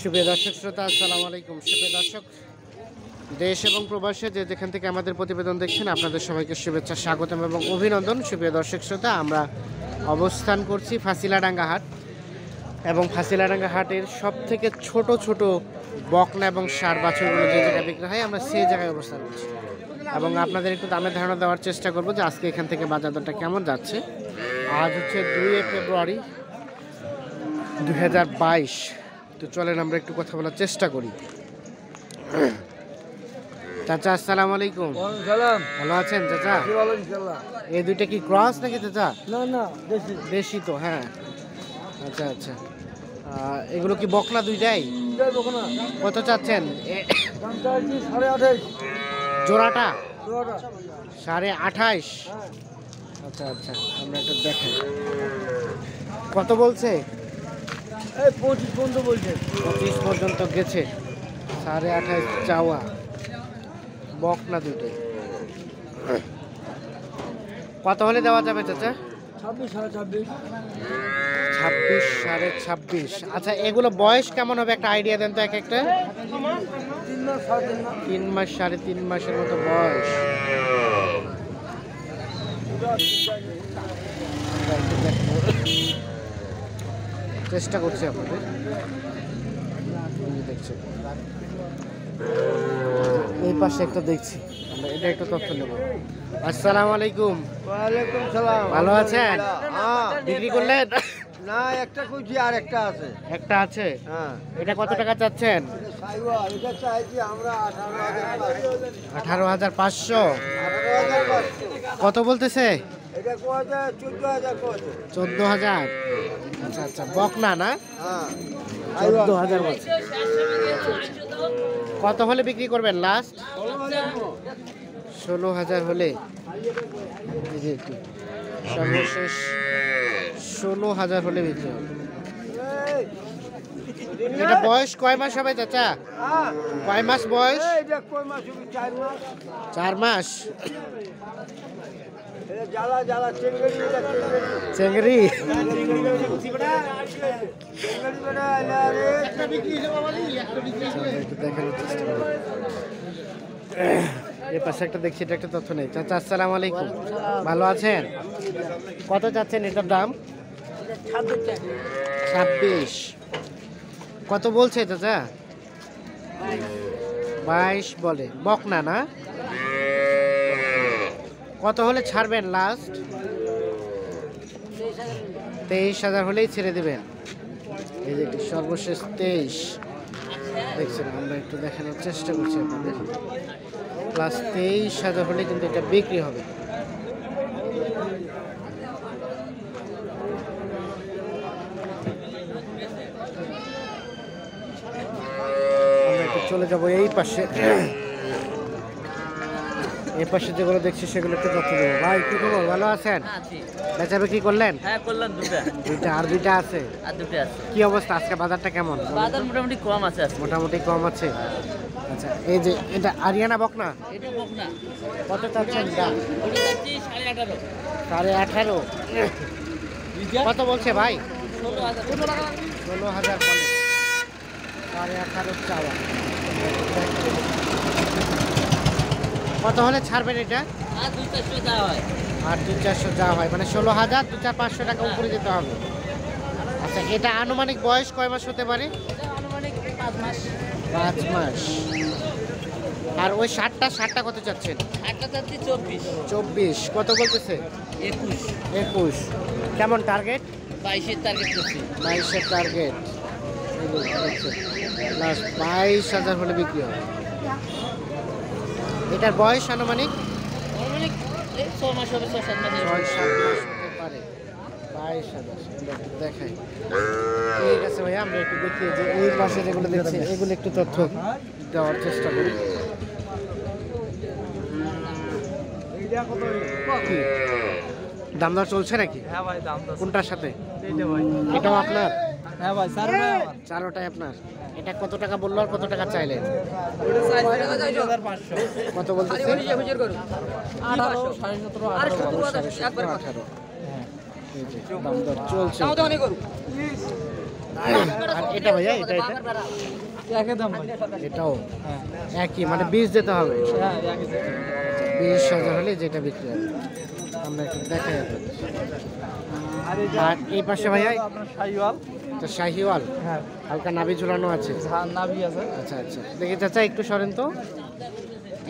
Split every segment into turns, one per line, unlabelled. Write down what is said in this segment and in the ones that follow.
সুপ্রিয় দর্শক শ্রোতা, আসসালামু আলাইকুম। সুপ্রিয় দর্শক, দেশ এবং প্রবাসে যে যেখান থেকে আমাদের প্রতিবেদন দেখছেন, আপনাদের সবাইকে শুভেচ্ছা, স্বাগতম এবং অভিনন্দন। সুপ্রিয় দর্শক শ্রোতা, আমরা অবস্থান করছি ফাঁসিলাডাঙ্গা হাট এবং ফাঁসিলাডাঙ্গা হাটের সব থেকে ছোট ছোট বকনা এবং ষাঁড় বাছুরগুলো যে জায়গায় বিক্রি হয়, আমরা সেই জায়গায় অবস্থান করছি এবং আপনাদের একটু দামের ধারণা দেওয়ার চেষ্টা করব যে আজকে এখান থেকে বাজার দরটা কেমন যাচ্ছে। আজ হচ্ছে 2 ফেব্রুয়ারি 2022। তো চলেন আমরা একটু কথা বলার চেষ্টা করি। চাচা, আসসালামু আলাইকুম। ভালো আছেন চাচা? এই দুইটা কি ক্রস নাকি চাচা?
না
দেশি তো, হ্যাঁ। আচ্ছা আচ্ছা, এগুলো কি বকনা দুইটাই? কত চাচ্ছেন জোড়াটা? 28.5। আচ্ছা আচ্ছা, আমরা একটু দেখাই কত বলছে।
25 পর্যন্ত বলছে।
25 পর্যন্ত গেছে। 28.5 চাওয়া, বকনা দুটোই। কত হলে দেওয়া যাবে চাচা?
26,
26.5। আচ্ছা, এগুলো বয়স কেমন হবে একটা আইডিয়া দেন তো এক একটা। 3 মাস 3.5 মাসের মতো বয়স। চেষ্টা করছি আপনাদের দেখছি। এই পাশে একটা দেখছি, আমরা এটা একটু তথ্য নেব। আসসালামু আলাইকুম।
ওয়ালাইকুম সালাম।
ভালো আছেন? বিক্রি করলেন?
না, একটা কইছি আর একটা আছে।
একটা আছে?
হ্যাঁ।
এটা কত টাকা চাচ্ছেন?
এটা চাইছি আমরা 18,500।
18,500। কত বলতেছে?
এটা কোয়াতে 14,000 কোয়াতে।
14,000। আচ্ছা আচ্ছা, বকনা না?
হ্যাঁ।
14,000 বলছে। কত হলে বিক্রি করবেন লাস্ট? 16,000 হলে। এই যে একটু সর্বশেষ 16,000 হলে বিক্রি হবে। এটা বয়স কয় মাস হবে চাচা? কয় মাস বয়স?
এটা কয় মাস হবে? 4 মাস।
4 মাস।
এটা জ্বালা চেঙ্গড়ি
চেঙ্গড়ি। দেখানোর চেষ্টা করি। এর পাশে একটা দেখছি, এটা একটা তথ্য নেই। চাচা, আসসালামু আলাইকুম। ভালো আছেন? কত চাচ্ছেন এটার দাম? 26। কত বলছে চাচা? 22 বলে। বকনা না? কত হলে ছাড়বেন লাস্ট? 23,000 হলেই ছেড়ে দেবেন। এই যে সর্বশেষ 23 দেখছেন, আমরা একটু দেখানোর চেষ্টা করছি আপনাদের। প্লাস 23,000 হলে কিন্তু এটা বিক্রি হবে। আমরা একটু চলে যাবো এই পাশে। এই পাশে যেগুলো দেখছি সেগুলো একটু তথ্য দেবো। ভাই, কি খবর? ভালো আছেন? বেচা বিক্রি করলেন?
হ্যাঁ, করলাম দুইটা।
আর দুইটা আছে?
আর দুটো আছে।
কি অবস্থা আজকে বাজারটা কেমন?
বাজার মোটামুটি কম আছে আজকে।
মোটামুটি কম আছে। আচ্ছা, এই যে এটা আরিয়ানা বকনা,
এটা বকনা।
কত চাচ্ছেন দাম?
ওটা যাচ্ছি 18,500।
18.5। কত বলছে ভাই?
16,000।
16,000 বলে। 18.5 চাওয়া। কত হলে ছাড়বেন এটা?
আর 2-400 দেওয়া হয়।
আর 2-400 যা হয়, মানে 16,000, 2-4-500 টাকা উপরে যেতে হবে। আচ্ছা, এটা আনুমানিক বয়স কয় মাস হতে পারে?
এটা আনুমানিক 5 মাস।
5 মাস। আর ওই ষাটটা কত চাচ্ছেন?
একটা যাচ্ছি 24।
24। কত বলতেছে?
21।
21। কেমন টার্গেট?
22-এর টার্গেট করছি।
22-এর টার্গেট। লাস্ট 22,000 হলে বিক্রি হবে। এটার বয়স আনুমানিক
আনুমানিক 6 মাস হবে, 6-7 মাস।
6-7 মাস হতে পারে। 22,000 দেখাই। ঠিক আছে ভাইয়া, আমরা একটু দেখি যে এই পাশে যেগুলো দেখছি এগুলো একটু তথ্য দেওয়ার চেষ্টা করি। কি দাম দর চলছে নাকি?
হ্যাঁ ভাই, দাম তো
কোনটার সাথে?
এইটা ভাই।
এটাও আপনার?
হ্যাঁ ভাই,
চারোটাই আপনার। এটা কত টাকা বললো আর কত টাকা চাইলেন?
ওটা চাইছি 2,500।
কত বলতেছে?
18, 17.5, 18।
দাম দর চলছে। আর এটা ভাইয়া এটা এটা
একই দাম ভাই।
এটাও
হ্যাঁ
একই মানে বীজ দিতে হবে।
হ্যাঁ একই দাম।
20,000 হলে যেটা বিক্রি হবে আমরা একটু দেখাই আপনাদের। আর এই পাশে ভাইয়া
আপনার শাহিওয়াল।
এটা শাহিওয়াল,
হ্যাঁ
হালকা নাভি ঝুলানো আছে।
নাভি আছে।
আচ্ছা আচ্ছা, দেখি চাচা একটু সরেন তো।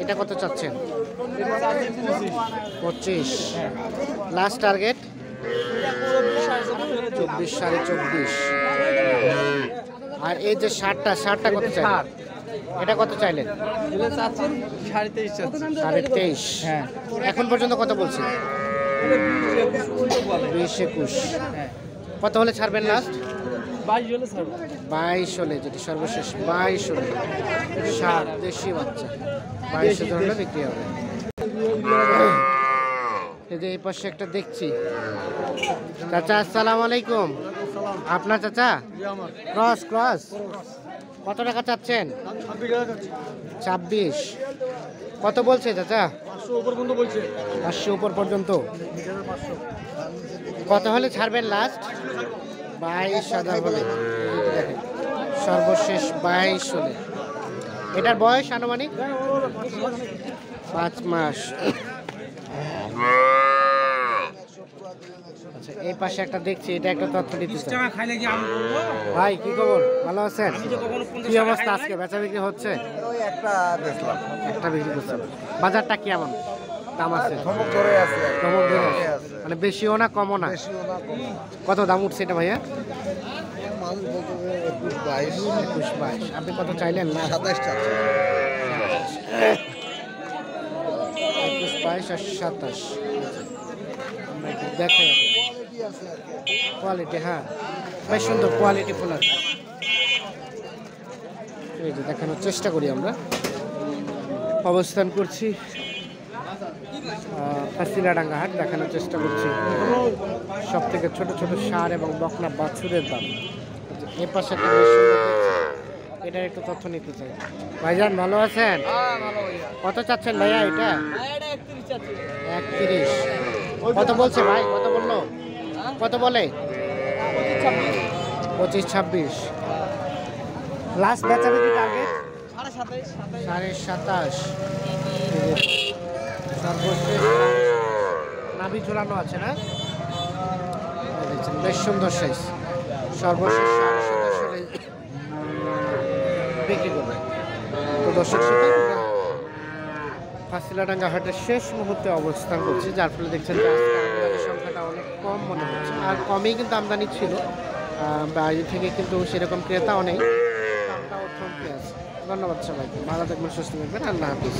এটা কত চাচ্ছেন?
এটা চাচ্ছি 25।
25। Last target 24, 24.5। আর এই যে শার্টটা কত চাইলেন? এটা কত চাইলেন?
এটা চাচ্ছি 23.5 চাচ্ছি।
23.5।
হ্যাঁ
এখন পর্যন্ত কত বলছেন?
এটা 20 বলে।
20-21।
হ্যাঁ
কত হলে ছাড়বেন লাস্ট?
22 হলে ছাড়বো।
22 হলে, যেটি সর্বশেষ 22 হলে। ষাট দেশি বাচ্চা 22,000 হলে বিক্রি হবে। এই যে এই পাশে একটা দেখছি। চাচা আসসালামু আলাইকুম। আপনার চাচা? Cross cross. কত টাকা চাচ্ছেন? 26। কত বলছে চাচা? 500 উপর পর্যন্ত। কত হলে ছাড়বেন লাস্ট? 22,000 হলে। দেখেন সর্বশেষ 22 হলে। এটার বয়স আনুমানিক 5 মাস। আচ্ছা এই পাশে একটা দেখছি, এটা একটা তথ্য দিতে চাই। ভাই কি খবর, ভালো আছেন? কি অবস্থা আজকে, বেচা বিক্রি হচ্ছে?
একটা দেখলাম।
একটা বিক্রি করছেন। বাজারটা কেমন দাম আছে?
ধমক ধরে আছে।
ধমক ধরে আছে। মানে বেশিও না কমও না। কত দাম উঠছে এটা ভাইয়া?
মানুষ বলতে 21 22
22। আপনি কত চাইলেন না?
27 চাচ্ছে।
21, 22 আর 27। আমরা একটু দেখাই কোয়ালিটি। হ্যাঁ বেশ সুন্দর কোয়ালিটি ফুল আছে। এই যে দেখানোর চেষ্টা করি আমরা। অবস্থান করছি কাশিলাডাঙ্গা হাট, দেখানোর চেষ্টা করছি সব থেকে ছোট ছোট ষাঁড় এবং বকনা বাছুরের দাম। এ পাশে একটা বেশ সুন্দর দেখছি, এটার একটু তথ্য নিতে চাই। ভাইজান ভালো আছেন? কত চাচ্ছেন ভাইয়া এটা? 31। কত বলছে ভাই, কত বললো? কত বলে? 25-26। লাস্ট বেচা বিক্রি টার্গেট 27.5। সর্বশেষ নাভি ঝুলানো আছে না? দেখছেন বেশ সুন্দর সাইজ। সর্বশেষ 27.5 বিক্রি করবে। তো দর্শক ফাঁসিলাডাঙ্গা হাটের শেষ মুহূর্তে অবস্থান করছি, যার ফলে দেখছেন যে আজকে আমদানির সংখ্যাটা অনেক কম মনে হচ্ছে। আর কমই কিন্তু আমদানি ছিল, বাইরে থেকে কিন্তু সেরকম ক্রেতাও নেই, দামটাও থমকে আছে। ধন্যবাদ সবাইকে, ভালো থাকবেন, সুস্থ থাকবেন, আল্লাহ হাফিজ।